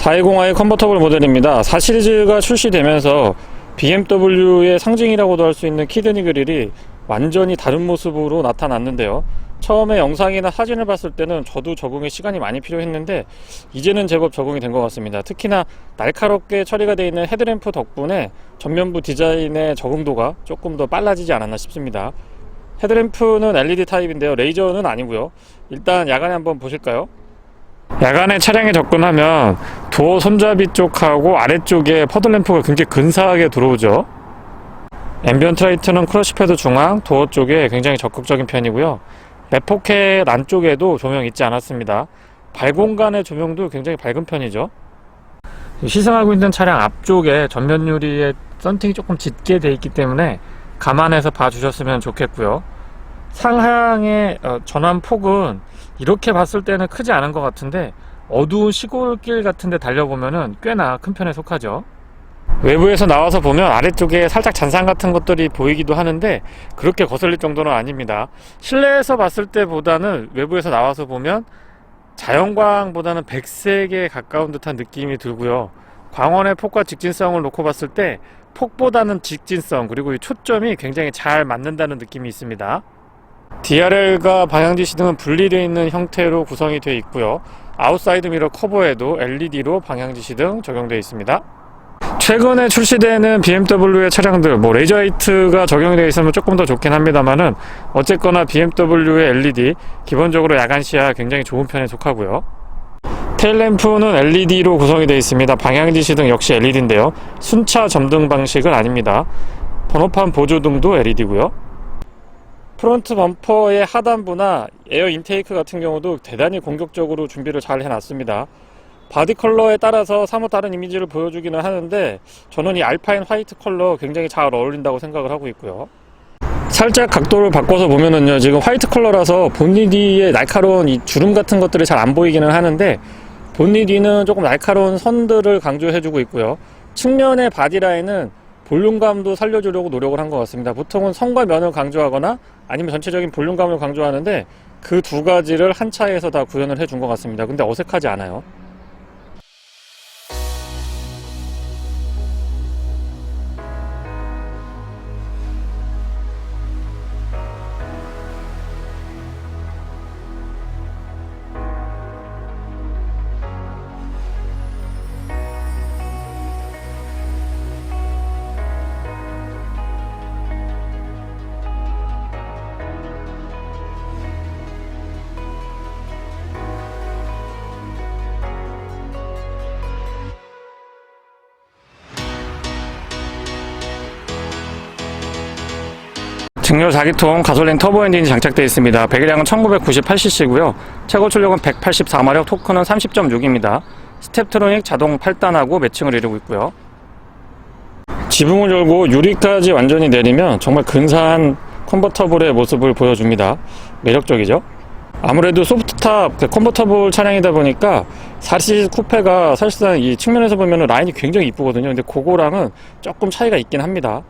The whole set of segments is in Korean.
420i 컨버터블 모델입니다. 4시리즈가 출시되면서 BMW의 상징이라고도 할 수 있는 키드니 그릴이 완전히 다른 모습으로 나타났는데요. 처음에 영상이나 사진을 봤을 때는 저도 적응에 시간이 많이 필요했는데 이제는 제법 적응이 된 것 같습니다. 특히나 날카롭게 처리가 되어 있는 헤드램프 덕분에 전면부 디자인의 적응도가 조금 더 빨라지지 않았나 싶습니다. 헤드램프는 LED 타입인데요. 레이저는 아니고요. 일단 야간에 한번 보실까요? 야간에 차량에 접근하면 도어 손잡이 쪽하고 아래쪽에 퍼들램프가 굉장히 근사하게 들어오죠. 앰비언트 라이트는 크러쉬 패드 중앙, 도어 쪽에 굉장히 적극적인 편이고요. 랩포켓 안쪽에도 조명 있지 않았습니다. 발공간의 조명도 굉장히 밝은 편이죠. 시승하고 있는 차량 앞쪽에 전면 유리에 썬팅이 조금 짙게 되어 있기 때문에 감안해서 봐주셨으면 좋겠고요. 상하의 전환폭은 이렇게 봤을 때는 크지 않은 것 같은데 어두운 시골길 같은데 달려보면은 꽤나 큰 편에 속하죠. 외부에서 나와서 보면 아래쪽에 살짝 잔상 같은 것들이 보이기도 하는데 그렇게 거슬릴 정도는 아닙니다. 실내에서 봤을 때보다는 외부에서 나와서 보면 자연광보다는 백색에 가까운 듯한 느낌이 들고요. 광원의 폭과 직진성을 놓고 봤을 때 폭보다는 직진성 그리고 이 초점이 굉장히 잘 맞는다는 느낌이 있습니다. DRL과 방향지시 등은 분리되어 있는 형태로 구성이 되어 있고요. 아웃사이드 미러 커버에도 LED로 방향지시 등 적용되어 있습니다. 최근에 출시되는 BMW의 차량들 레이저 라이트가 적용되어 있으면 조금 더 좋긴 합니다만은 어쨌거나 BMW의 LED 기본적으로 야간 시야 굉장히 좋은 편에 속하고요. 테일램프는 LED로 구성이 되어 있습니다. 방향지시 등 역시 LED인데요. 순차 점등 방식은 아닙니다. 번호판 보조등도 LED고요. 프론트 범퍼의 하단부나 에어 인테이크 같은 경우도 대단히 공격적으로 준비를 잘 해놨습니다. 바디 컬러에 따라서 사뭇 다른 이미지를 보여주기는 하는데 저는 이 알파인 화이트 컬러 굉장히 잘 어울린다고 생각을 하고 있고요. 살짝 각도를 바꿔서 보면은요, 지금 화이트 컬러라서 본닛 뒤에 날카로운 이 주름 같은 것들이 잘 안 보이기는 하는데 본닛 뒤는 조금 날카로운 선들을 강조해주고 있고요. 측면의 바디 라인은 볼륨감도 살려주려고 노력을 한 것 같습니다. 보통은 선과 면을 강조하거나 아니면 전체적인 볼륨감을 강조하는데 그 두 가지를 한 차에서 다 구현을 해준 것 같습니다. 근데 어색하지 않아요. 직렬 4기통 가솔린 터보 엔진이 장착되어 있습니다. 배기량은 1998cc고요. 최고 출력은 184마력, 토크는 30.6입니다. 스텝트로닉 자동 8단하고 매칭을 이루고 있고요. 지붕을 열고 유리까지 완전히 내리면 정말 근사한 컨버터블의 모습을 보여줍니다. 매력적이죠? 아무래도 소프트탑 컨버터블 차량이다 보니까 4시리즈 쿠페가 사실상 이 측면에서 보면 라인이 굉장히 이쁘거든요. 근데 그거랑은 조금 차이가 있긴 합니다.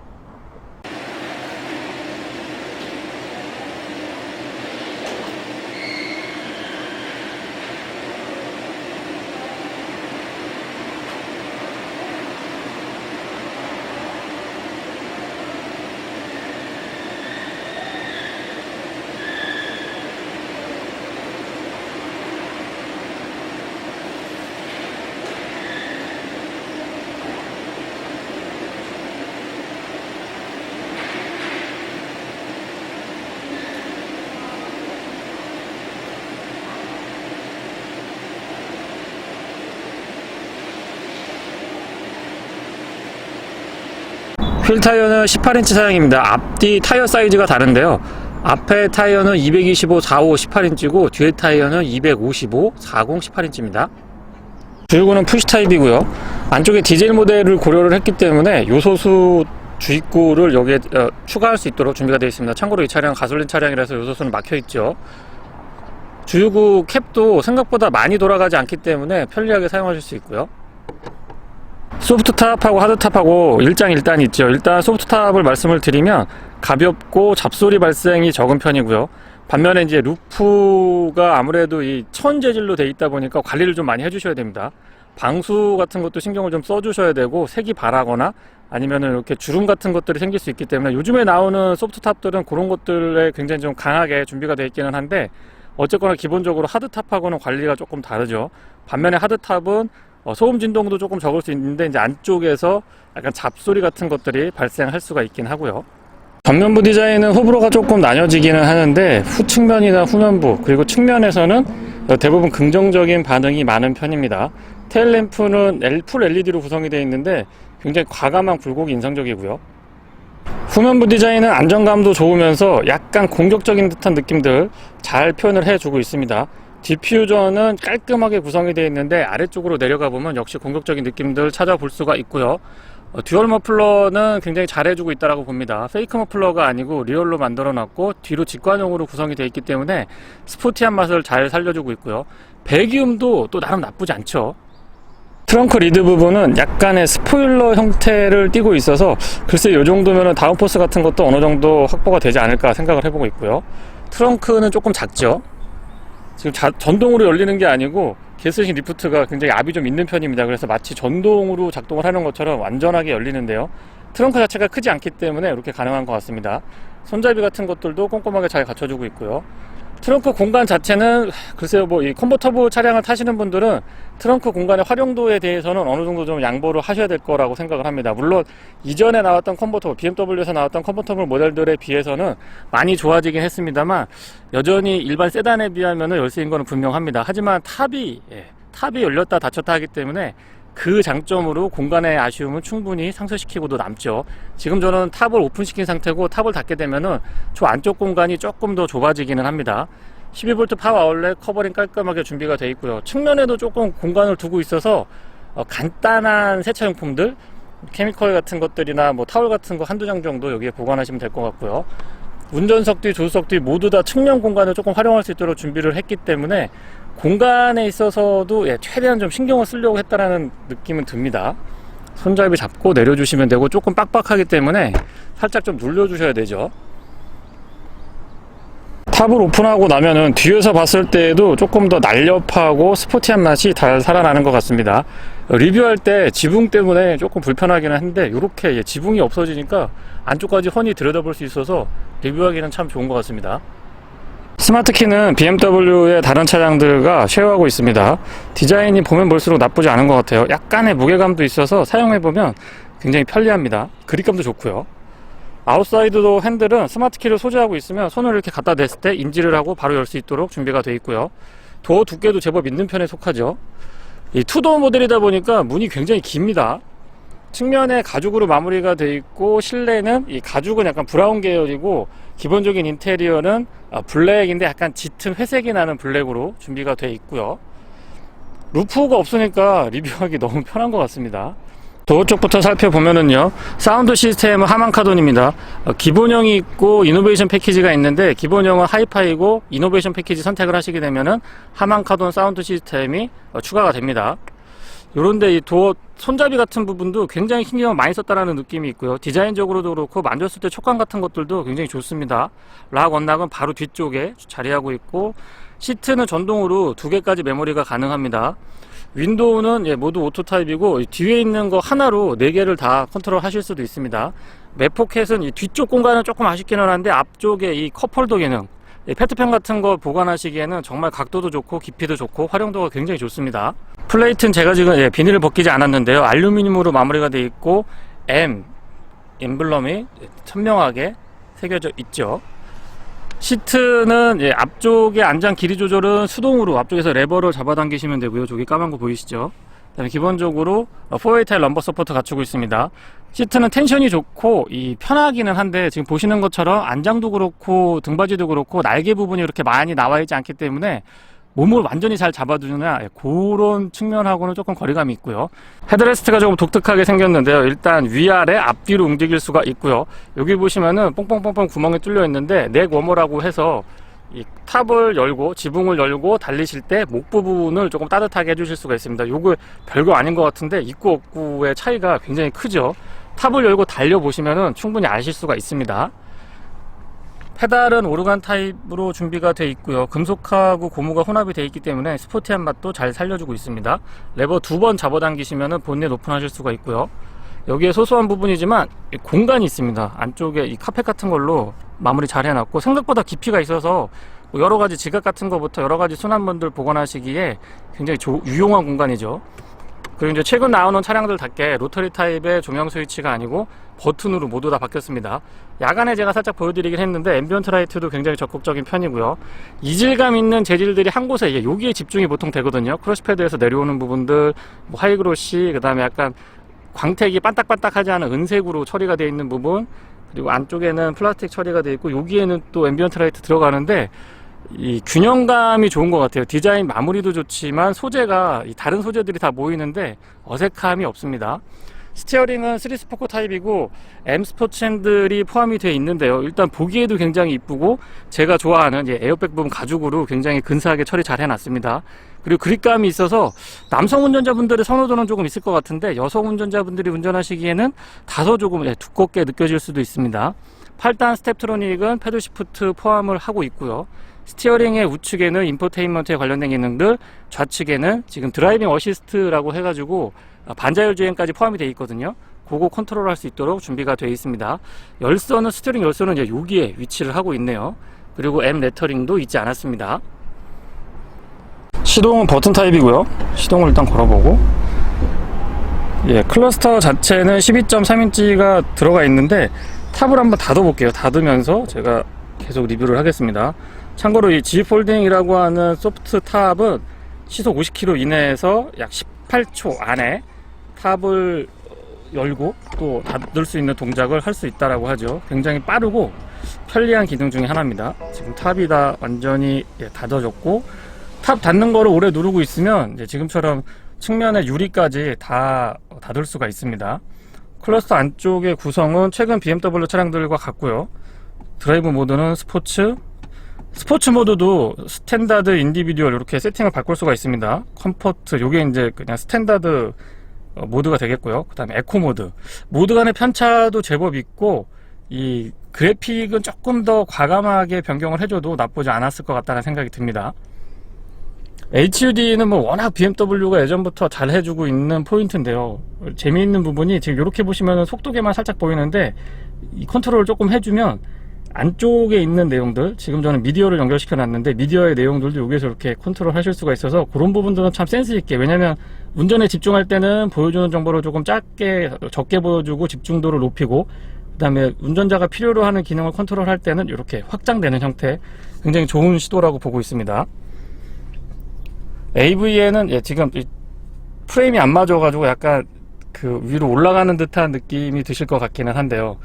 휠 타이어는 18인치 사양입니다. 앞뒤 타이어 사이즈가 다른데요. 앞에 타이어는 225, 45, 18인치고 뒤에 타이어는 255, 40, 18인치입니다. 주유구는 푸시 타입이고요. 안쪽에 디젤 모델을 고려를 했기 때문에 요소수 주입구를 여기에 추가할 수 있도록 준비가 되어 있습니다. 참고로 이 차량은 가솔린 차량이라서 요소수는 막혀 있죠. 주유구 캡도 생각보다 많이 돌아가지 않기 때문에 편리하게 사용하실 수 있고요. 소프트탑하고 하드탑하고 일장일단이 있죠. 일단 소프트탑을 말씀을 드리면 가볍고 잡소리 발생이 적은 편이고요. 반면에 이제 루프가 아무래도 이 천 재질로 되어 있다 보니까 관리를 좀 많이 해주셔야 됩니다. 방수 같은 것도 신경을 좀 써주셔야 되고, 색이 바라거나 아니면은 이렇게 주름 같은 것들이 생길 수 있기 때문에 요즘에 나오는 소프트탑들은 그런 것들에 굉장히 좀 강하게 준비가 되어 있기는 한데, 어쨌거나 기본적으로 하드탑하고는 관리가 조금 다르죠. 반면에 하드탑은 소음 진동도 조금 적을 수 있는데, 이제 안쪽에서 약간 잡소리 같은 것들이 발생할 수가 있긴 하고요. 전면부 디자인은 호불호가 조금 나뉘어지기는 하는데, 후측면이나 후면부 그리고 측면에서는 대부분 긍정적인 반응이 많은 편입니다. 테일램프는 풀 LED로 구성이 되어 있는데 굉장히 과감한 굴곡이 인상적이고요. 후면부 디자인은 안정감도 좋으면서 약간 공격적인 듯한 느낌들 잘 표현을 해주고 있습니다. 디퓨저는 깔끔하게 구성이 되어 있는데 아래쪽으로 내려가 보면 역시 공격적인 느낌들 찾아볼 수가 있고요. 듀얼 머플러는 굉장히 잘해주고 있다고 봅니다. 페이크 머플러가 아니고 리얼로 만들어 놨고 뒤로 직관형으로 구성이 되어 있기 때문에 스포티한 맛을 잘 살려주고 있고요. 배기음도 또 나름 나쁘지 않죠. 트렁크 리드 부분은 약간의 스포일러 형태를 띠고 있어서 글쎄 이 정도면 다운포스 같은 것도 어느 정도 확보가 되지 않을까 생각을 해보고 있고요. 트렁크는 조금 작죠. 지금 전동으로 열리는 게 아니고 게스신 리프트가 굉장히 압이 좀 있는 편입니다. 그래서 마치 전동으로 작동을 하는 것처럼 완전하게 열리는데요. 트렁크 자체가 크지 않기 때문에 이렇게 가능한 것 같습니다. 손잡이 같은 것들도 꼼꼼하게 잘 갖춰주고 있고요. 트렁크 공간 자체는 글쎄요, 이 컨버터블 차량을 타시는 분들은 트렁크 공간의 활용도에 대해서는 어느 정도 좀 양보를 하셔야 될 거라고 생각을 합니다. 물론 이전에 나왔던 컨버터블, BMW에서 나왔던 컨버터블 모델들에 비해서는 많이 좋아지긴 했습니다만 여전히 일반 세단에 비하면 열세인 거는 분명합니다. 하지만 탑이 열렸다 닫혔다 하기 때문에 그 장점으로 공간의 아쉬움은 충분히 상쇄시키고도 남죠. 지금 저는 탑을 오픈시킨 상태고 탑을 닫게 되면은 저 안쪽 공간이 조금 더 좁아지기는 합니다. 12V 파워 아울렛 커버링 깔끔하게 준비가 되어 있고요. 측면에도 조금 공간을 두고 있어서 간단한 세차용품들, 케미컬 같은 것들이나 타월 같은 거 한두 장 정도 여기에 보관하시면 될 것 같고요. 운전석 뒤, 조수석 뒤 모두 다 측면 공간을 조금 활용할 수 있도록 준비를 했기 때문에 공간에 있어서도 최대한 좀 신경을 쓰려고 했다라는 느낌은 듭니다. 손잡이 잡고 내려주시면 되고, 조금 빡빡하기 때문에 살짝 좀 눌러주셔야 되죠. 탑을 오픈하고 나면은 뒤에서 봤을 때에도 조금 더 날렵하고 스포티한 맛이 잘 살아나는 것 같습니다. 리뷰할 때 지붕 때문에 조금 불편하기는 한데 이렇게 지붕이 없어지니까 안쪽까지 훤히 들여다볼 수 있어서 리뷰하기는 참 좋은 것 같습니다. 스마트키는 BMW의 다른 차량들과 쉐어하고 있습니다. 디자인이 보면 볼수록 나쁘지 않은 것 같아요. 약간의 무게감도 있어서 사용해보면 굉장히 편리합니다. 그립감도 좋고요. 아웃사이드 핸들은 스마트키를 소지하고 있으면 손을 이렇게 갖다 댔을 때 인지를 하고 바로 열 수 있도록 준비가 되어 있고요. 도어 두께도 제법 있는 편에 속하죠. 이 투도어 모델이다 보니까 문이 굉장히 깁니다. 측면에 가죽으로 마무리가 되어 있고, 실내는 이 가죽은 약간 브라운 계열이고 기본적인 인테리어는 블랙인데 약간 짙은 회색이 나는 블랙으로 준비가 되어 있고요. 루프가 없으니까 리뷰하기 너무 편한 것 같습니다. 도어 쪽부터 살펴보면은요, 사운드 시스템은 하만카돈입니다. 기본형이 있고 이노베이션 패키지가 있는데, 기본형은 하이파이고 이노베이션 패키지 선택을 하시게 되면은 하만카돈 사운드 시스템이 추가가 됩니다. 요런데 이 도어 손잡이 같은 부분도 굉장히 신경을 많이 썼다라는 느낌이 있고요. 디자인적으로도 그렇고 만졌을 때 촉감 같은 것들도 굉장히 좋습니다. 락 언락은 바로 뒤쪽에 자리하고 있고, 시트는 전동으로 2개까지 메모리가 가능합니다. 윈도우는 모두 오토 타입이고 뒤에 있는 거 하나로 4개를 다 컨트롤 하실 수도 있습니다. 맵포켓은 이 뒤쪽 공간은 조금 아쉽기는 한데 앞쪽에 이 컵홀더 기능, 페트병 같은 거 보관하시기에는 정말 각도도 좋고 깊이도 좋고 활용도가 굉장히 좋습니다. 플레이트는 제가 지금 비닐을 벗기지 않았는데요, 알루미늄으로 마무리가 되어 있고 M 엠블럼이 선명하게 새겨져 있죠. 시트는 앞쪽의 안장 길이 조절은 수동으로 앞쪽에서 레버를 잡아당기시면 되고요. 저기 까만 거 보이시죠? 그다음에 기본적으로 4웨이 타일 럼버 서포트 갖추고 있습니다. 시트는 텐션이 좋고 편하기는 한데, 지금 보시는 것처럼 안장도 그렇고 등받이도 그렇고 날개 부분이 이렇게 많이 나와 있지 않기 때문에 몸을 완전히 잘 잡아주느냐, 그런 측면하고는 조금 거리감이 있고요. 헤드레스트가 조금 독특하게 생겼는데요, 일단 위아래 앞뒤로 움직일 수가 있고요. 여기 보시면은 뽕뽕뽕뽕 구멍이 뚫려 있는데 넥 워머라고 해서 이 탑을 열고 지붕을 열고 달리실 때 목 부분을 조금 따뜻하게 해주실 수가 있습니다. 요거 별거 아닌 것 같은데 있고 없고의 차이가 굉장히 크죠. 탑을 열고 달려보시면은 충분히 아실 수가 있습니다. 페달은 오르간 타입으로 준비가 되어 있고요. 금속하고 고무가 혼합이 되어 있기 때문에 스포티한 맛도 잘 살려주고 있습니다. 레버 2번 잡아당기시면 본넷 오픈하실 수가 있고요. 여기에 소소한 부분이지만 공간이 있습니다. 안쪽에 이 카펫 같은 걸로 마무리 잘 해놨고, 생각보다 깊이가 있어서 여러가지 지갑 같은 거부터 여러가지 수납물들 보관하시기에 굉장히 유용한 공간이죠. 그리고 이제 최근 나오는 차량들답게 로터리 타입의 조명 스위치가 아니고 버튼으로 모두 다 바뀌었습니다. 야간에 제가 살짝 보여드리긴 했는데 앰비언트 라이트도 굉장히 적극적인 편이고요. 이질감 있는 재질들이 한 곳에 여기에 집중이 보통 되거든요. 크러쉬패드에서 내려오는 부분들, 뭐 하이그로시, 그 다음에 약간 광택이 반딱반딱하지 않은 은색으로 처리가 되어 있는 부분, 그리고 안쪽에는 플라스틱 처리가 되어 있고, 여기에는 또 앰비언트 라이트 들어가는데 이 균형감이 좋은 것 같아요. 디자인 마무리도 좋지만 소재가 다른 소재들이 다 모이는데 어색함이 없습니다. 스티어링은 3스포크 타입이고 M 스포츠 핸들이 포함이 되어 있는데요. 일단 보기에도 굉장히 이쁘고 제가 좋아하는 에어백 부분 가죽으로 굉장히 근사하게 처리 잘 해놨습니다. 그리고 그립감이 있어서 남성 운전자분들의 선호도는 조금 있을 것 같은데 여성 운전자분들이 운전하시기에는 다소 조금 두껍게 느껴질 수도 있습니다. 8단 스텝트로닉은 패들 시프트 포함을 하고 있고요. 스티어링의 우측에는 인포테인먼트에 관련된 기능들, 좌측에는 지금 드라이빙 어시스트라고 해가지고 반자율 주행까지 포함이 되어 있거든요. 그거 컨트롤 할 수 있도록 준비가 되어 있습니다. 열선은, 스티어링 열선은 이제 여기에 위치를 하고 있네요. 그리고 M 레터링도 있지 않았습니다. 시동은 버튼 타입이고요. 시동을 일단 걸어보고, 클러스터 자체는 12.3인치가 들어가 있는데 탑을 한번 닫아볼게요. 닫으면서 제가 계속 리뷰를 하겠습니다. 참고로 이 G 폴딩이라고 하는 소프트 탑은 시속 50km 이내에서 약 18초 안에 탑을 열고 또 닫을 수 있는 동작을 할 수 있다라고 하죠. 굉장히 빠르고 편리한 기능 중에 하나입니다. 지금 탑이 다 완전히 닫아졌고, 탑 닫는 거를 오래 누르고 있으면 지금처럼 측면의 유리까지 다 닫을 수가 있습니다. 클러스터 안쪽의 구성은 최근 BMW 차량들과 같고요. 드라이브 모드는 스포츠 모드도 스탠다드, 인디비듀얼 이렇게 세팅을 바꿀 수가 있습니다. 컴포트, 요게 이제 그냥 스탠다드 모드가 되겠고요. 그 다음에 에코 모드 간의 편차도 제법 있고, 이 그래픽은 조금 더 과감하게 변경을 해줘도 나쁘지 않았을 것 같다는 생각이 듭니다. HUD는 뭐 워낙 BMW가 예전부터 잘 해주고 있는 포인트인데요. 재미있는 부분이 지금 이렇게 보시면 속도계만 살짝 보이는데 이 컨트롤을 조금 해주면 안쪽에 있는 내용들, 지금 저는 미디어를 연결시켜 놨는데 미디어의 내용들도 여기서 이렇게 컨트롤 하실 수가 있어서 그런 부분들은 참 센스 있게, 왜냐면 운전에 집중할 때는 보여주는 정보를 조금 적게 보여주고 집중도를 높이고, 그 다음에 운전자가 필요로 하는 기능을 컨트롤 할 때는 이렇게 확장되는 형태, 굉장히 좋은 시도라고 보고 있습니다. AV에는 지금 프레임이 안 맞아가지고 약간 그 위로 올라가는 듯한 느낌이 드실 것 같기는 한데요.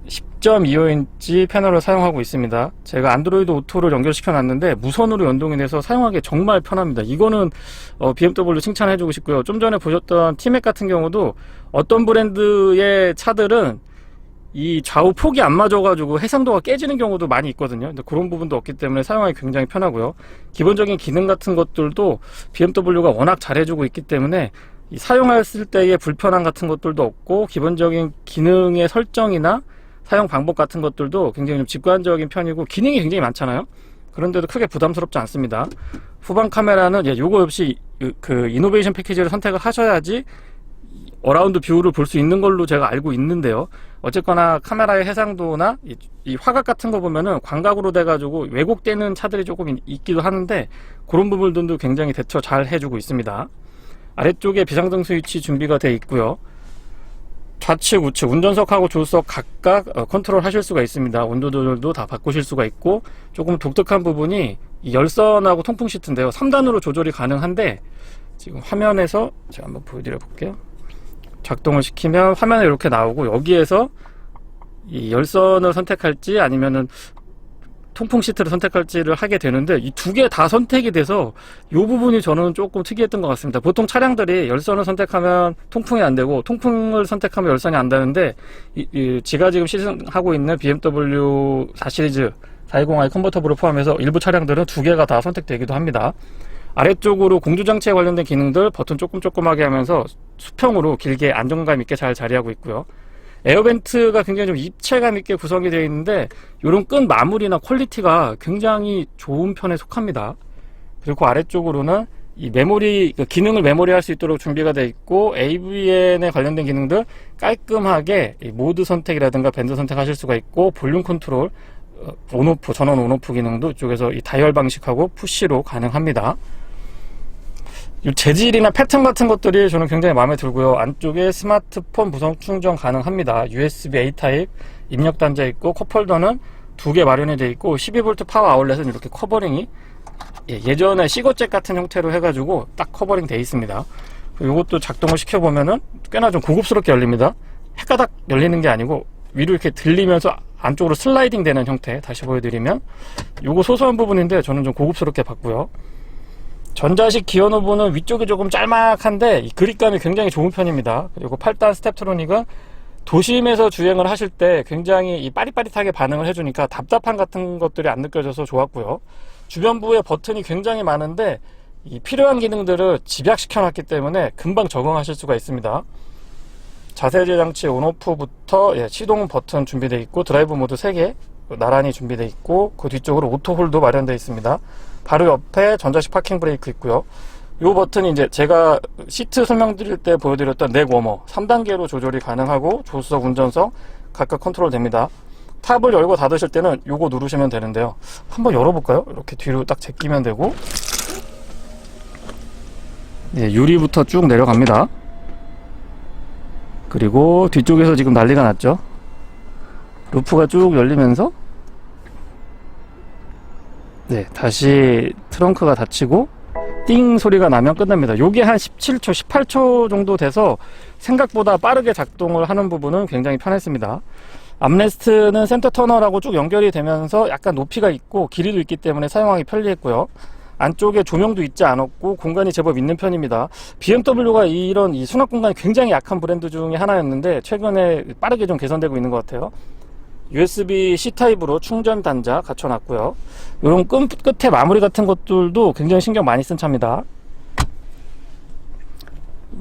10.25인치 패널을 사용하고 있습니다. 제가 안드로이드 오토를 연결시켜 놨는데 무선으로 연동이 돼서 사용하기 정말 편합니다. 이거는 BMW 칭찬해주고 싶고요. 좀 전에 보셨던 T-Mac 같은 경우도 어떤 브랜드의 차들은 이 좌우 폭이 안 맞아가지고 해상도가 깨지는 경우도 많이 있거든요. 근데 그런 부분도 없기 때문에 사용하기 굉장히 편하고요. 기본적인 기능 같은 것들도 BMW가 워낙 잘해주고 있기 때문에 이 사용했을 때의 불편함 같은 것들도 없고, 기본적인 기능의 설정이나 사용 방법 같은 것들도 굉장히 좀 직관적인 편이고, 기능이 굉장히 많잖아요. 그런데도 크게 부담스럽지 않습니다. 후방 카메라는 요거 역시 그 이노베이션 패키지를 선택을 하셔야지 어라운드 뷰를 볼 수 있는 걸로 제가 알고 있는데요. 어쨌거나 카메라의 해상도나 이 화각 같은 거 보면은 광각으로 돼가지고 왜곡되는 차들이 조금 있기도 하는데, 그런 부분들도 굉장히 대처 잘 해주고 있습니다. 아래쪽에 비상등 스위치 준비가 되어 있고요. 좌측, 우측, 운전석하고 조수석 각각 컨트롤 하실 수가 있습니다. 온도 조절도 다 바꾸실 수가 있고, 조금 독특한 부분이 이 열선하고 통풍 시트인데요. 3단으로 조절이 가능한데, 지금 화면에서 제가 한번 보여드려 볼게요. 작동을 시키면 화면에 이렇게 나오고, 여기에서 이 열선을 선택할지 아니면은 통풍 시트를 선택할지를 하게 되는데, 이 두 개 다 선택이 돼서 이 부분이 저는 조금 특이했던 것 같습니다. 보통 차량들이 열선을 선택하면 통풍이 안 되고 통풍을 선택하면 열선이 안 되는데, 제가 지금 시승하고 있는 BMW 4시리즈 420i 컨버터블을 포함해서 일부 차량들은 두 개가 다 선택되기도 합니다. 아래쪽으로 공조장치에 관련된 기능들 버튼 조금하게 하면서 수평으로 길게 안정감 있게 잘 자리하고 있고요. 에어벤트가 굉장히 좀 입체감 있게 구성이 되어 있는데 이런 끈 마무리나 퀄리티가 굉장히 좋은 편에 속합니다. 그리고 아래쪽으로는 이 메모리 기능을 메모리할 수 있도록 준비가 되어 있고 AVN에 관련된 기능들 깔끔하게 모드 선택이라든가 밴드 선택하실 수가 있고 볼륨 컨트롤 온오프 전원 온오프 기능도 이쪽에서 이 다이얼 방식하고 푸시로 가능합니다. 이 재질이나 패턴 같은 것들이 저는 굉장히 마음에 들고요. 안쪽에 스마트폰 무선 충전 가능합니다. USB A 타입 입력 단자 있고 컵홀더는 2개 마련이 되어 있고 12V 파워 아울렛은 이렇게 커버링이 예전에 시거잭 같은 형태로 해가지고 딱 커버링 되어 있습니다. 이것도 작동을 시켜보면은 꽤나 좀 고급스럽게 열립니다. 헷가닥 열리는 게 아니고 위로 이렇게 들리면서 안쪽으로 슬라이딩 되는 형태. 다시 보여드리면 요거 소소한 부분인데 저는 좀 고급스럽게 봤고요. 전자식 기어 노브는 위쪽이 조금 짤막한데 이 그립감이 굉장히 좋은 편입니다. 그리고 8단 스텝트로닉은 도심에서 주행을 하실 때 굉장히 이 빠릿빠릿하게 반응을 해주니까 답답함 같은 것들이 안 느껴져서 좋았고요. 주변부에 버튼이 굉장히 많은데 이 필요한 기능들을 집약시켜 놨기 때문에 금방 적응하실 수가 있습니다. 자세제 장치 온오프부터 시동 버튼 준비되어 있고 드라이브 모드 3개 나란히 준비되어 있고 그 뒤쪽으로 오토 홀도 마련되어 있습니다. 바로 옆에 전자식 파킹 브레이크 있고요. 이 버튼이 이제 제가 시트 설명드릴 때 보여드렸던 넥 워머 3단계로 조절이 가능하고 조수석, 운전석 각각 컨트롤 됩니다. 탑을 열고 닫으실 때는 요거 누르시면 되는데요. 한번 열어볼까요? 이렇게 뒤로 딱 제끼면 되고 유리부터 쭉 내려갑니다. 그리고 뒤쪽에서 지금 난리가 났죠. 루프가 쭉 열리면서 다시 트렁크가 닫히고 띵 소리가 나면 끝납니다. 요게 한 17초, 18초 정도 돼서 생각보다 빠르게 작동을 하는 부분은 굉장히 편했습니다. 암레스트는 센터 터널하고 쭉 연결이 되면서 약간 높이가 있고 길이도 있기 때문에 사용하기 편리했고요. 안쪽에 조명도 있지 않았고 공간이 제법 있는 편입니다. BMW가 이런 수납 공간이 굉장히 약한 브랜드 중에 하나였는데 최근에 빠르게 좀 개선되고 있는 것 같아요. USB-C 타입으로 충전 단자 갖춰놨고요. 이런 끝에 마무리 같은 것들도 굉장히 신경 많이 쓴 차입니다.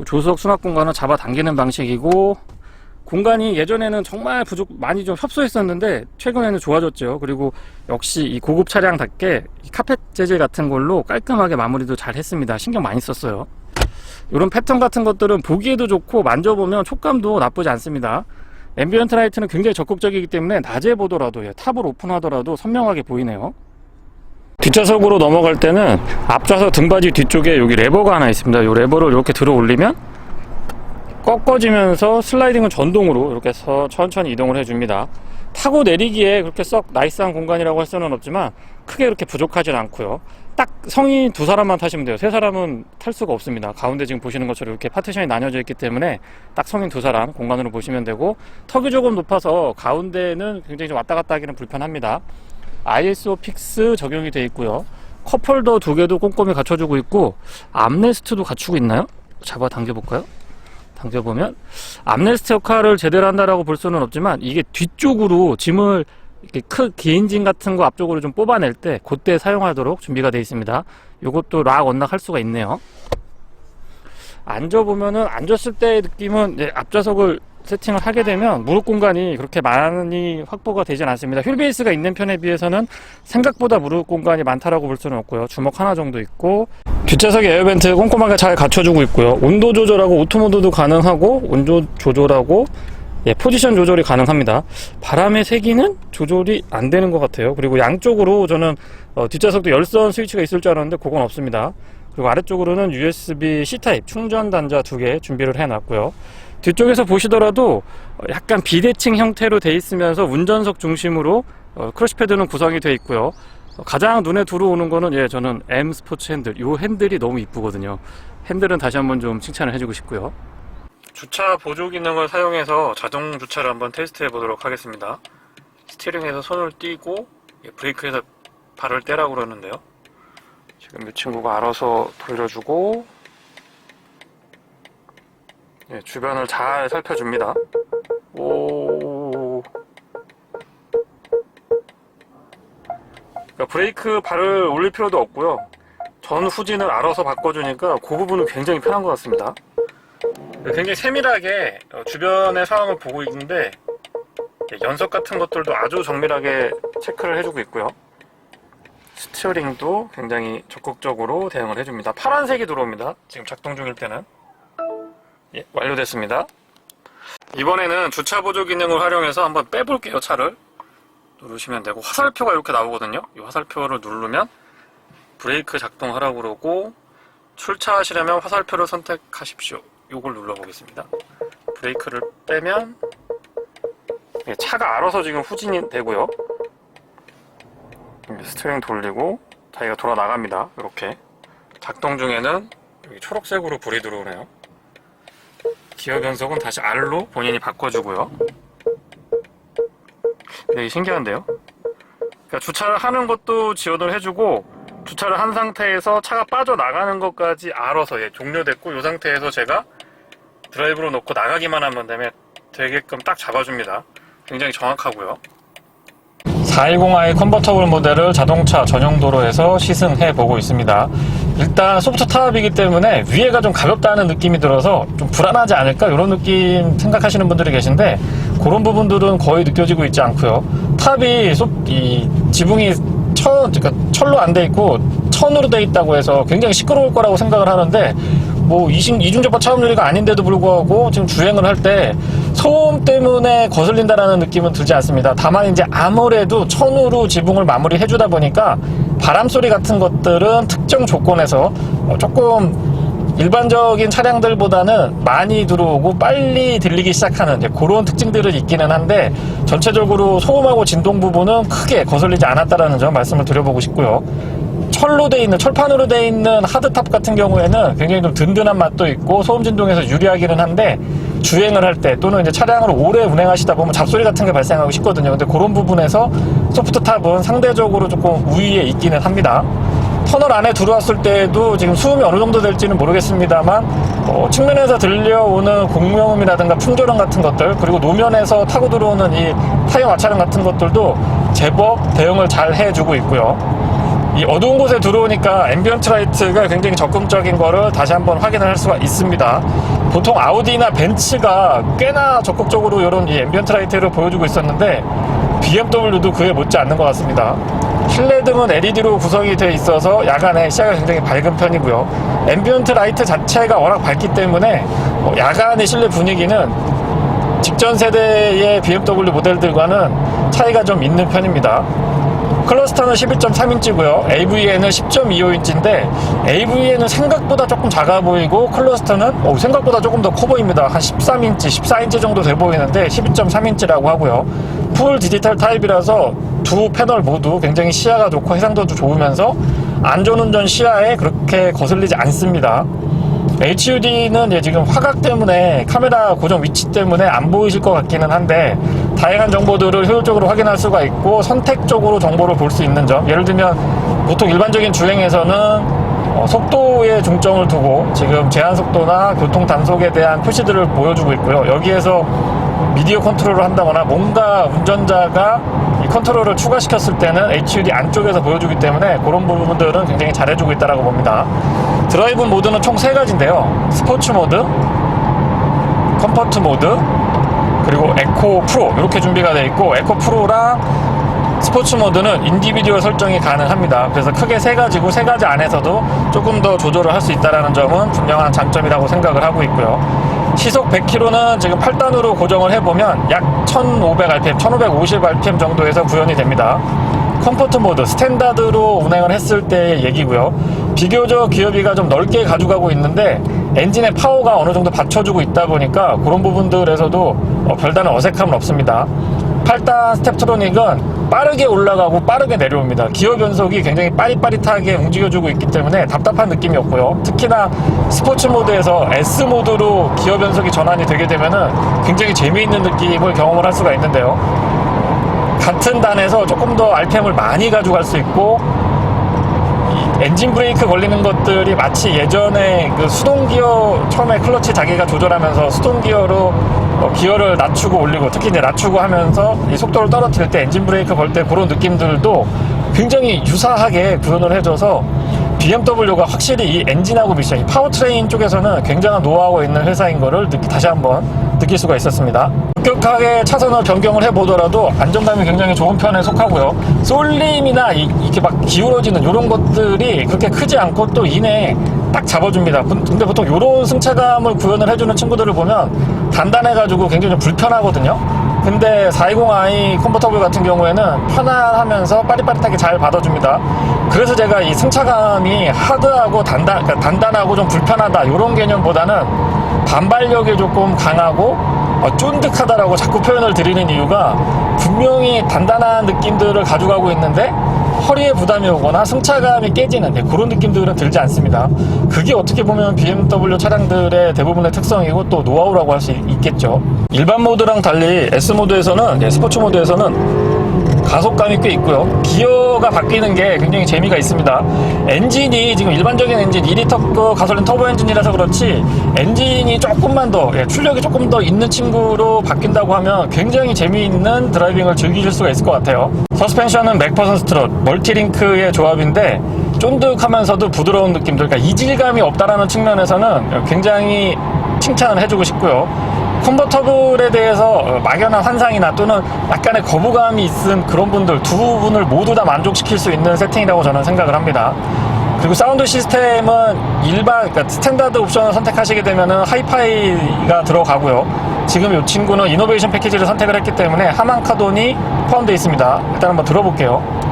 조수석 수납 공간은 잡아당기는 방식이고 공간이 예전에는 정말 많이 좀 협소했었는데 최근에는 좋아졌죠. 그리고 역시 이 고급 차량답게 이 카펫 재질 같은 걸로 깔끔하게 마무리도 잘 했습니다. 신경 많이 썼어요. 이런 패턴 같은 것들은 보기에도 좋고 만져보면 촉감도 나쁘지 않습니다. 앰비언트 라이트는 굉장히 적극적이기 때문에 낮에 보더라도 탑을 오픈하더라도 선명하게 보이네요. 뒷좌석으로 넘어갈 때는 앞좌석 등받이 뒤쪽에 여기 레버가 하나 있습니다. 이 레버를 이렇게 들어 올리면 꺾어지면서 슬라이딩은 전동으로 이렇게 해서 천천히 이동을 해줍니다. 타고 내리기에 그렇게 썩 나이스한 공간이라고 할 수는 없지만 크게 그렇게 부족하진 않고요. 딱 성인 2사람만 타시면 돼요. 3사람은 탈 수가 없습니다. 가운데 지금 보시는 것처럼 이렇게 파티션이 나뉘어져 있기 때문에 딱 성인 2사람 공간으로 보시면 되고 턱이 조금 높아서 가운데는 굉장히 좀 왔다 갔다 하기는 불편합니다. ISO 픽스 적용이 되어 있고요. 컵홀더 2개도 꼼꼼히 갖춰주고 있고 암레스트도 갖추고 있나요? 잡아 당겨볼까요? 당겨보면 암레스트 역할을 제대로 한다라고 볼 수는 없지만 이게 뒤쪽으로 짐을 이렇게 긴 짐 같은 거 앞쪽으로 좀 뽑아낼 때 그때 사용하도록 준비가 되어 있습니다. 이것도 락 언락 할 수가 있네요. 앉아보면은 앉았을 때의 느낌은 앞좌석을 세팅을 하게 되면 무릎 공간이 그렇게 많이 확보가 되진 않습니다. 휠베이스가 있는 편에 비해서는 생각보다 무릎 공간이 많다라고 볼 수는 없고요. 주먹 하나 정도 있고 뒷좌석에 에어벤트 꼼꼼하게 잘 갖춰주고 있고요. 온도 조절하고 오토모드도 가능하고 온도 조절하고 포지션 조절이 가능합니다. 바람의 세기는 조절이 안 되는 것 같아요. 그리고 양쪽으로 저는 뒷좌석도 열선 스위치가 있을 줄 알았는데 그건 없습니다. 그리고 아래쪽으로는 USB-C 타입 충전 단자 2개 준비를 해놨고요. 뒤쪽에서 보시더라도 약간 비대칭 형태로 돼 있으면서 운전석 중심으로 크러쉬 패드는 구성이 되어 있고요. 가장 눈에 들어오는 거는 저는 M 스포츠 핸들, 이 핸들이 너무 이쁘거든요. 핸들은 다시 한번 좀 칭찬을 해주고 싶고요. 주차 보조 기능을 사용해서 자동 주차를 한번 테스트 해보도록 하겠습니다. 스티어링에서 손을 띄고 브레이크에서 발을 떼라고 그러는데요. 지금 이 친구가 알아서 돌려주고 주변을 잘 살펴줍니다. 그러니까 브레이크 발을 올릴 필요도 없고요. 전 후진을 알아서 바꿔주니까 그 부분은 굉장히 편한 것 같습니다. 굉장히 세밀하게 주변의 상황을 보고 있는데 연석 같은 것들도 아주 정밀하게 체크를 해주고 있고요. 스티어링도 굉장히 적극적으로 대응을 해줍니다. 파란색이 들어옵니다. 지금 작동 중일 때는. 예, 완료됐습니다. 이번에는 주차 보조 기능을 활용해서 한번 빼볼게요. 차를 누르시면 되고, 화살표가 이렇게 나오거든요. 이 화살표를 누르면 브레이크 작동하라고 그러고, 출차하시려면 화살표를 선택하십시오. 이걸 눌러보겠습니다. 브레이크를 빼면 차가 알아서 지금 후진이 되고요. 스티어링 돌리고 자기가 돌아 나갑니다. 이렇게 작동 중에는 여기 초록색으로 불이 들어오네요. 기어 변속은 다시 R로 본인이 바꿔주고요. 되게 신기한데요. 그러니까 주차를 하는 것도 지원을 해주고, 주차를 한 상태에서 차가 빠져나가는 것까지 알아서 종료됐고, 이 상태에서 제가 드라이브로 놓고 나가기만 하면 되게끔 딱 잡아줍니다. 굉장히 정확하고요. 410i 컨버터블 모델을 자동차 전용 도로에서 시승해 보고 있습니다. 일단 소프트 타입이기 때문에 위에가 좀 가볍다는 느낌이 들어서 좀 불안하지 않을까, 이런 느낌 생각하시는 분들이 계신데, 그런 부분들은 거의 느껴지고 있지 않고요. 탑이 이 지붕이 그러니까 철로 안 돼 있고 천으로 돼 있다고 해서 굉장히 시끄러울 거라고 생각을 하는데, 뭐 이중접합 차음 유리가 아닌데도 불구하고 지금 주행을 할 때 소음 때문에 거슬린다라는 느낌은 들지 않습니다. 다만 이제 아무래도 천으로 지붕을 마무리해 주다 보니까 바람 소리 같은 것들은 특정 조건에서 조금 일반적인 차량들보다는 많이 들어오고 빨리 들리기 시작하는 그런 특징들은 있기는 한데, 전체적으로 소음하고 진동 부분은 크게 거슬리지 않았다라는 점 말씀을 드려보고 싶고요. 철로 돼 있는, 철판으로 돼 있는 하드탑 같은 경우에는 굉장히 좀 든든한 맛도 있고 소음 진동에서 유리하기는 한데, 주행을 할 때 또는 이제 차량을 오래 운행하시다 보면 잡소리 같은 게 발생하고 싶거든요. 근데 그런 부분에서 소프트탑은 상대적으로 조금 우위에 있기는 합니다. 터널 안에 들어왔을 때도 지금 수음이 어느 정도 될지는 모르겠습니다만, 측면에서 들려오는 공명음이라든가 풍조름 같은 것들, 그리고 노면에서 타고 들어오는 이 타이어 마찰음 같은 것들도 제법 대응을 잘 해주고 있고요. 이 어두운 곳에 들어오니까 앰비언트 라이트가 굉장히 적극적인 거를 다시 한번 확인을 할 수가 있습니다. 보통 아우디나 벤츠가 꽤나 적극적으로 이런 이 앰비언트 라이트를 보여주고 있었는데, BMW도 그에 못지 않는 것 같습니다. 실내등은 LED로 구성이 되어 있어서 야간에 시야가 굉장히 밝은 편이고요. 앰비언트 라이트 자체가 워낙 밝기 때문에 야간의 실내 분위기는 직전 세대의 BMW 모델들과는 차이가 좀 있는 편입니다. 클러스터는 11.3인치고요. AV에는 10.25인치인데 AV에는 생각보다 조금 작아 보이고, 클러스터는 생각보다 조금 더 커 보입니다. 한 13인치, 14인치 정도 돼 보이는데 12.3인치라고 하고요. 풀 디지털 타입이라서 두 패널 모두 굉장히 시야가 좋고 해상도도 좋으면서 안전운전 시야에 그렇게 거슬리지 않습니다. HUD는 지금 화각 때문에, 카메라 고정 위치 때문에 안 보이실 것 같기는 한데, 다양한 정보들을 효율적으로 확인할 수가 있고 선택적으로 정보를 볼 수 있는 점, 예를 들면 보통 일반적인 주행에서는 속도에 중점을 두고 지금 제한 속도나 교통 단속에 대한 표시들을 보여주고 있고요. 여기에서 미디어 컨트롤을 한다거나 뭔가 운전자가 이 컨트롤을 추가시켰을 때는 HUD 안쪽에서 보여주기 때문에 그런 부분들은 굉장히 잘해주고 있다고 봅니다. 드라이브 모드는 총 3가지인데요. 스포츠 모드, 컴포트 모드, 그리고 에코 프로, 이렇게 준비가 되어 있고, 에코 프로랑 스포츠 모드는 인디비듀얼 설정이 가능합니다. 그래서 크게 3가지고 3가지 안에서도 조금 더 조절을 할 수 있다는 점은 분명한 장점이라고 생각을 하고 있고요. 시속 100km는 지금 8단으로 고정을 해보면 약 1500rpm, 1550rpm 정도에서 구현이 됩니다. 컴포트 모드, 스탠다드로 운행을 했을 때의 얘기고요. 비교적 기어비가 좀 넓게 가져가고 있는데 엔진의 파워가 어느 정도 받쳐주고 있다 보니까 그런 부분들에서도 별다른 어색함은 없습니다. 8단 스텝트로닉은 빠르게 올라가고 빠르게 내려옵니다. 기어 변속이 굉장히 빠릿빠릿하게 움직여주고 있기 때문에 답답한 느낌이 없고요. 특히나 스포츠 모드에서 S 모드로 기어 변속이 전환이 되게 되면은 굉장히 재미있는 느낌을 경험을 할 수가 있는데요. 같은 단에서 조금 더 RPM을 많이 가져갈 수 있고, 엔진 브레이크 걸리는 것들이 마치 예전에 그 수동 기어, 처음에 클러치 자기가 조절하면서 수동 기어로 기어를 낮추고 올리고, 특히 이제 낮추고 하면서 이 속도를 떨어뜨릴 때 엔진 브레이크 걸 때 그런 느낌들도 굉장히 유사하게 구현을 해줘서 BMW가 확실히 이 엔진하고 미션, 이 파워트레인 쪽에서는 굉장한 노하우가 있는 회사인 거를 다시 한번 느낄 수가 있었습니다. 급격하게 차선을 변경을 해보더라도 안정감이 굉장히 좋은 편에 속하고요. 쏠림이나 이렇게 막 기울어지는 이런 것들이 그렇게 크지 않고 또 이내에 딱 잡아줍니다. 근데 보통 이런 승차감을 구현을 해주는 친구들을 보면 단단해가지고 굉장히 좀 불편하거든요. 근데 420i 컨버터블 같은 경우에는 편안하면서 빠릿빠릿하게 잘 받아줍니다. 그래서 제가 이 승차감이 하드하고 그러니까 단단하고 좀 불편하다 이런 개념보다는 반발력이 조금 강하고 쫀득하다라고 자꾸 표현을 드리는 이유가, 분명히 단단한 느낌들을 가져가고 있는데 허리에 부담이 오거나 승차감이 깨지는 그런 느낌들은 들지 않습니다. 그게 어떻게 보면 BMW 차량들의 대부분의 특성이고 또 노하우라고 할 수 있겠죠. 일반 모드랑 달리 S모드에서는, 스포츠 모드에서는 가속감이 꽤 있고요. 기어가 바뀌는 게 굉장히 재미가 있습니다. 엔진이 지금 일반적인 엔진 2리터 가솔린 터보 엔진이라서 그렇지, 엔진이 조금만 더 출력이 조금 더 있는 친구로 바뀐다고 하면 굉장히 재미있는 드라이빙을 즐기실 수가 있을 것 같아요. 서스펜션은 맥퍼슨 스트럿 멀티링크의 조합인데 쫀득하면서도 부드러운 느낌들, 그러니까 이질감이 없다라는 측면에서는 굉장히 칭찬을 해주고 싶고요. 컨버터블에 대해서 막연한 환상이나 또는 약간의 거부감이 있은 그런 분들, 두 분을 모두 다 만족시킬 수 있는 세팅이라고 저는 생각을 합니다. 그리고 사운드 시스템은 그러니까 스탠다드 옵션을 선택하시게 되면은 하이파이가 들어가고요. 지금 이 친구는 이노베이션 패키지를 선택을 했기 때문에 하만 카돈이 포함되어 있습니다. 일단 한번 들어볼게요.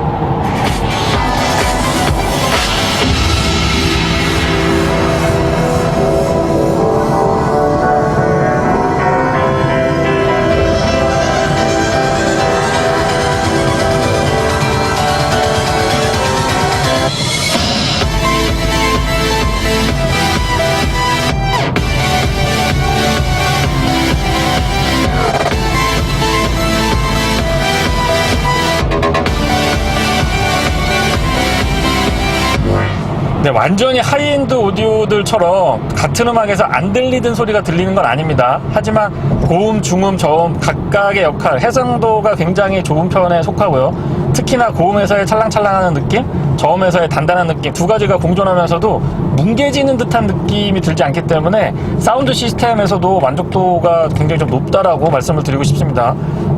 네, 완전히 하이엔드 오디오들처럼 같은 음악에서 안 들리던 소리가 들리는 건 아닙니다. 하지만 고음, 중음, 저음 각각의 역할, 해상도가 굉장히 좋은 편에 속하고요. 특히나 고음에서의 찰랑찰랑하는 느낌, 저음에서의 단단한 느낌, 두 가지가 공존하면서도 뭉개지는 듯한 느낌이 들지 않기 때문에 사운드 시스템에서도 만족도가 굉장히 좀 높다라고 말씀을 드리고 싶습니다.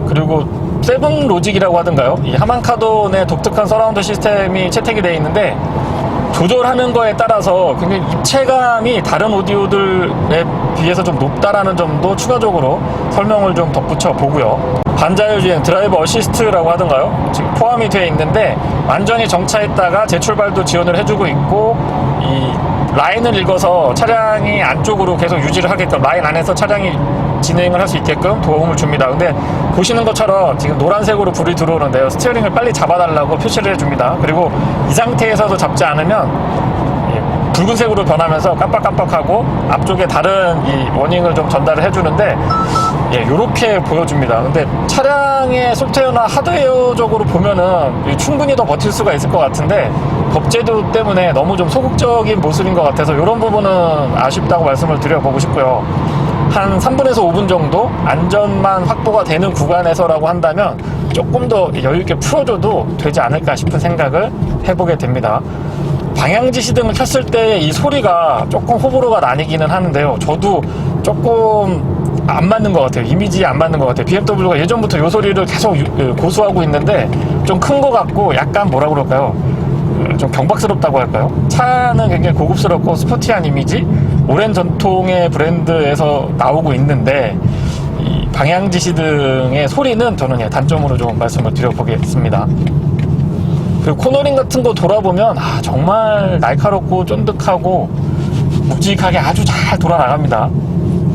그리고 세븐 로직이라고 하던가요? 이 하만카돈의 독특한 서라운드 시스템이 채택이 되어 있는데 조절하는 거에 따라서 굉장히 입체감이 다른 오디오들에 비해서 좀 높다라는 점도 추가적으로 설명을 좀 덧붙여 보고요. 반자율주행 드라이버 어시스트라고 하던가요? 지금 포함이 되어 있는데 완전히 정차했다가 재출발도 지원을 해주고 있고, 이 라인을 읽어서 차량이 안쪽으로 계속 유지를 하게끔, 라인 안에서 차량이 진행을 할 수 있게끔 도움을 줍니다. 근데 보시는 것처럼 지금 노란색으로 불이 들어오는데요, 스티어링을 빨리 잡아달라고 표시를 해줍니다. 그리고 이 상태에서도 잡지 않으면 붉은색으로 변하면서 깜빡깜빡하고 앞쪽에 다른 이 워닝을 좀 전달을 해주는데, 요렇게 보여줍니다. 근데 차량의 소프트웨어나 하드웨어적으로 보면은 충분히 더 버틸 수가 있을 것 같은데 겁제도 때문에 너무 좀 소극적인 모습인 것 같아서 이런 부분은 아쉽다고 말씀을 드려보고 싶고요. 한 3분에서 5분 정도 안전만 확보가 되는 구간에서라고 한다면 조금 더 여유있게 풀어줘도 되지 않을까 싶은 생각을 해보게 됩니다. 방향지시 등을 켰을 때 이 소리가 조금 호불호가 나뉘기는 하는데요. 저도 조금 안 맞는 것 같아요. 이미지에 안 맞는 것 같아요. BMW가 예전부터 이 소리를 계속 고수하고 있는데 좀 큰 것 같고 약간 뭐라 그럴까요? 좀 경박스럽다고 할까요? 차는 굉장히 고급스럽고 스포티한 이미지, 오랜 전통의 브랜드에서 나오고 있는데 이 방향지시 등의 소리는 저는 단점으로 좀 말씀을 드려보겠습니다. 그리고 코너링 같은 거 돌아보면 정말 날카롭고 쫀득하고 묵직하게 아주 잘 돌아나갑니다.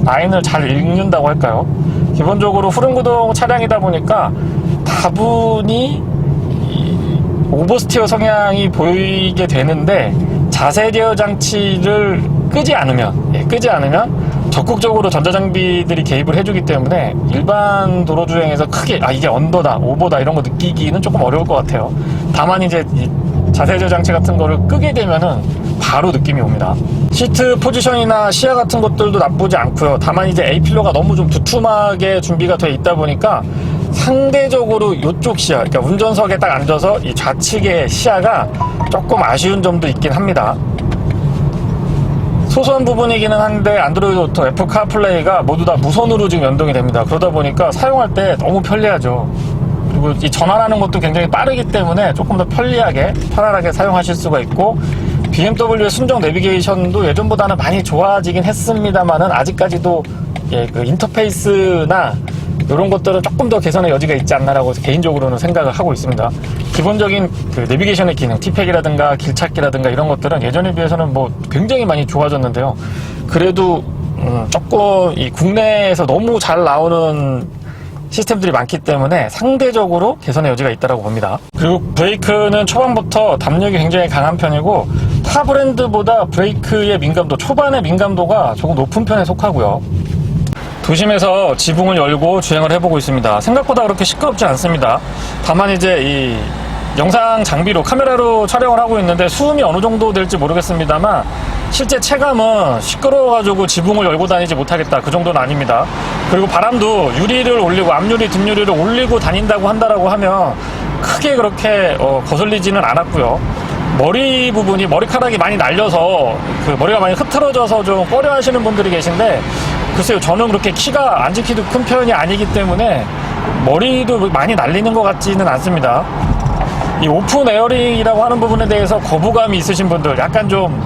라인을 잘 읽는다고 할까요? 기본적으로 후륜구동 차량이다 보니까 다분히 오버스티어 성향이 보이게 되는데, 자세 제어 장치를 끄지 않으면 적극적으로 전자장비들이 개입을 해주기 때문에 일반 도로주행에서 크게 이게 언더다, 오버다 이런 거 느끼기는 조금 어려울 것 같아요. 다만 이제 자세 제어 장치 같은 거를 끄게 되면은 바로 느낌이 옵니다. 시트 포지션이나 시야 같은 것들도 나쁘지 않고요. 다만 이제 A필러가 너무 좀 두툼하게 준비가 되어 있다 보니까 상대적으로 이쪽 시야, 그러니까 운전석에 딱 앉아서 이 좌측의 시야가 조금 아쉬운 점도 있긴 합니다. 소소한 부분이기는 한데 안드로이드 오토, 애플 카플레이가 모두 다 무선으로 지금 연동이 됩니다. 그러다 보니까 사용할 때 너무 편리하죠. 그리고 이 전환하는 것도 굉장히 빠르기 때문에 조금 더 편리하게 편안하게 사용하실 수가 있고, BMW의 순정 내비게이션도 예전보다는 많이 좋아지긴 했습니다만은 아직까지도 그 인터페이스나 이런 것들은 조금 더 개선의 여지가 있지 않나라고 개인적으로는 생각을 하고 있습니다. 기본적인 그 내비게이션의 기능, 티팩이라든가 길찾기라든가 이런 것들은 예전에 비해서는 뭐 굉장히 많이 좋아졌는데요. 그래도 조금 이 국내에서 너무 잘 나오는 시스템들이 많기 때문에 상대적으로 개선의 여지가 있다고 봅니다. 그리고 브레이크는 초반부터 담력이 굉장히 강한 편이고, 타 브랜드보다 브레이크의 민감도, 초반의 민감도가 조금 높은 편에 속하고요. 도심에서 지붕을 열고 주행을 해보고 있습니다. 생각보다 그렇게 시끄럽지 않습니다. 다만 이제 이 영상 장비로 카메라로 촬영을 하고 있는데 수음이 어느 정도 될지 모르겠습니다만 실제 체감은 시끄러워가지고 지붕을 열고 다니지 못하겠다, 그 정도는 아닙니다. 그리고 바람도 유리를 올리고 앞유리 뒷유리를 올리고 다닌다고 한다라고 하면 크게 그렇게 거슬리지는 않았고요. 머리 부분이, 머리카락이 많이 날려서 그 머리가 많이 흐트러져서 좀 꺼려 하시는 분들이 계신데, 글쎄요, 저는 그렇게 키가 안 지키도 큰 편이 아니기 때문에 머리도 많이 날리는 것 같지는 않습니다. 이 오픈 에어링이라고 하는 부분에 대해서 거부감이 있으신 분들, 약간 좀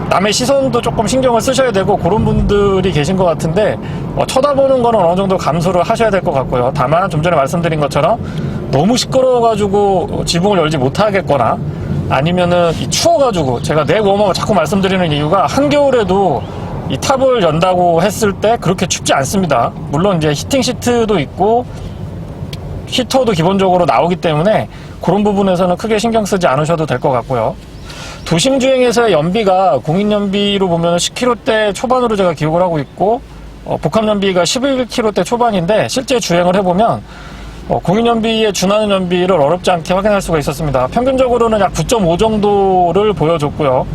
남의 시선도 조금 신경을 쓰셔야 되고 그런 분들이 계신 것 같은데, 쳐다보는 거는 어느 정도 감수를 하셔야 될 것 같고요. 다만 좀 전에 말씀드린 것처럼 너무 시끄러워가지고 지붕을 열지 못하겠거나, 아니면은 추워가지고, 제가 내 웜업을 자꾸 말씀드리는 이유가 한겨울에도 이 탑을 연다고 했을 때 그렇게 춥지 않습니다. 물론 이제 히팅 시트도 있고 히터도 기본적으로 나오기 때문에 그런 부분에서는 크게 신경 쓰지 않으셔도 될 것 같고요. 도심 주행에서의 연비가 공인 연비로 보면 10km대 초반으로 제가 기억을 하고 있고, 복합 연비가 11km대 초반인데 실제 주행을 해보면 공인 연비에 준하는 연비를 어렵지 않게 확인할 수가 있었습니다. 평균적으로는 약 9.5 정도를 보여줬고요.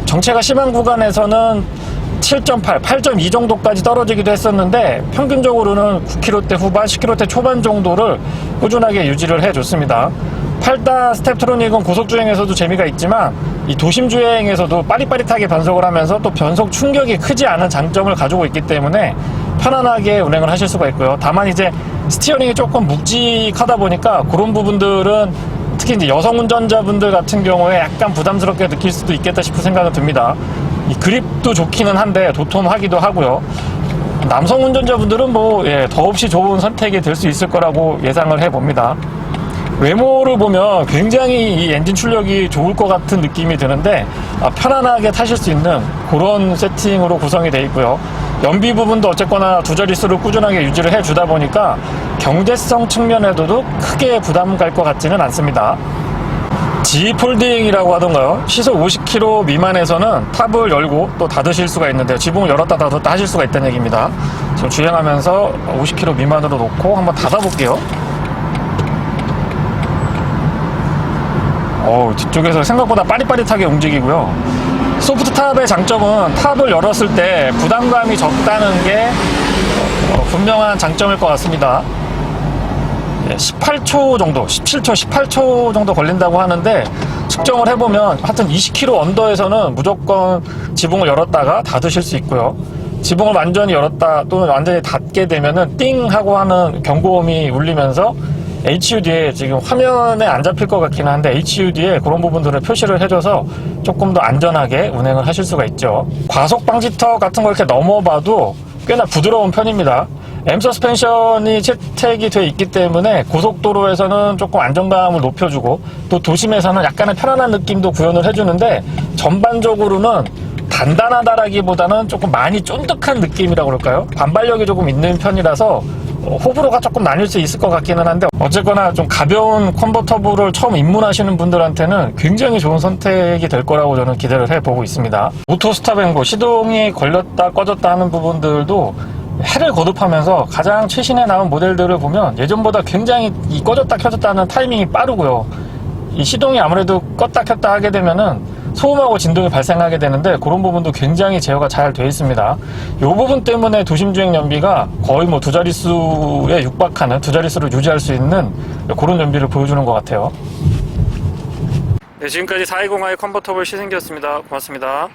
정체가 심한 구간에서는 7.8, 8.2 정도까지 떨어지기도 했었는데 평균적으로는 9km대 후반, 10km대 초반 정도를 꾸준하게 유지를 해줬습니다. 8단 스텝트로닉은 고속주행에서도 재미가 있지만 이 도심주행에서도 빠릿빠릿하게 변속을 하면서 또 변속 충격이 크지 않은 장점을 가지고 있기 때문에 편안하게 운행을 하실 수가 있고요. 다만 이제 스티어링이 조금 묵직하다 보니까 그런 부분들은 특히 이제 여성 운전자분들 같은 경우에 약간 부담스럽게 느낄 수도 있겠다 싶은 생각은 듭니다. 이 그립도 좋기는 한데 도톰하기도 하고요. 남성 운전자분들은 뭐 더없이 좋은 선택이 될 수 있을 거라고 예상을 해봅니다. 외모를 보면 굉장히 이 엔진 출력이 좋을 것 같은 느낌이 드는데 편안하게 타실 수 있는 그런 세팅으로 구성이 되어 있고요. 연비 부분도 어쨌거나 두 자릿수를 꾸준하게 유지를 해주다 보니까 경제성 측면에서도 크게 부담 갈 것 같지는 않습니다. G 폴딩이라고 하던가요? 시속 50km 미만에서는 탑을 열고 또 닫으실 수가 있는데, 지붕을 열었다 닫았다 하실 수가 있다는 얘기입니다. 지금 주행하면서 50km 미만으로 놓고 한번 닫아볼게요. 뒤쪽에서 생각보다 빠릿빠릿하게 움직이고요. 소프트탑의 장점은 탑을 열었을 때 부담감이 적다는 게 분명한 장점일 것 같습니다. 18초 정도, 17초, 18초 정도 걸린다고 하는데 측정을 해보면 하여튼 20km 언더에서는 무조건 지붕을 열었다가 닫으실 수 있고요. 지붕을 완전히 열었다 또는 완전히 닫게 되면은 띵 하고 하는 경고음이 울리면서 HUD에 지금 화면에 안 잡힐 것 같긴 한데 HUD에 그런 부분들을 표시를 해줘서 조금 더 안전하게 운행을 하실 수가 있죠. 과속 방지턱 같은 걸 이렇게 넘어봐도 꽤나 부드러운 편입니다. M 서스펜션이 채택이 되어 있기 때문에 고속도로에서는 조금 안정감을 높여주고 또 도심에서는 약간의 편안한 느낌도 구현을 해주는데, 전반적으로는 단단하다라기보다는 조금 많이 쫀득한 느낌이라고 그럴까요? 반발력이 조금 있는 편이라서 호불호가 조금 나뉠 수 있을 것 같기는 한데, 어쨌거나 좀 가벼운 컨버터블을 처음 입문하시는 분들한테는 굉장히 좋은 선택이 될 거라고 저는 기대를 해보고 있습니다. 오토 스탑 앤고, 시동이 걸렸다 꺼졌다 하는 부분들도 해를 거듭하면서 가장 최신에 나온 모델들을 보면 예전보다 굉장히 이 꺼졌다 켜졌다 하는 타이밍이 빠르고요. 이 시동이 아무래도 껐다 켰다 하게 되면은 소음하고 진동이 발생하게 되는데 그런 부분도 굉장히 제어가 잘 되어 있습니다. 이 부분 때문에 도심주행 연비가 거의 뭐 두 자릿수에 육박하는, 두 자릿수를 유지할 수 있는 그런 연비를 보여주는 것 같아요. 네, 지금까지 420i 컨버터블 시승기였습니다. 고맙습니다.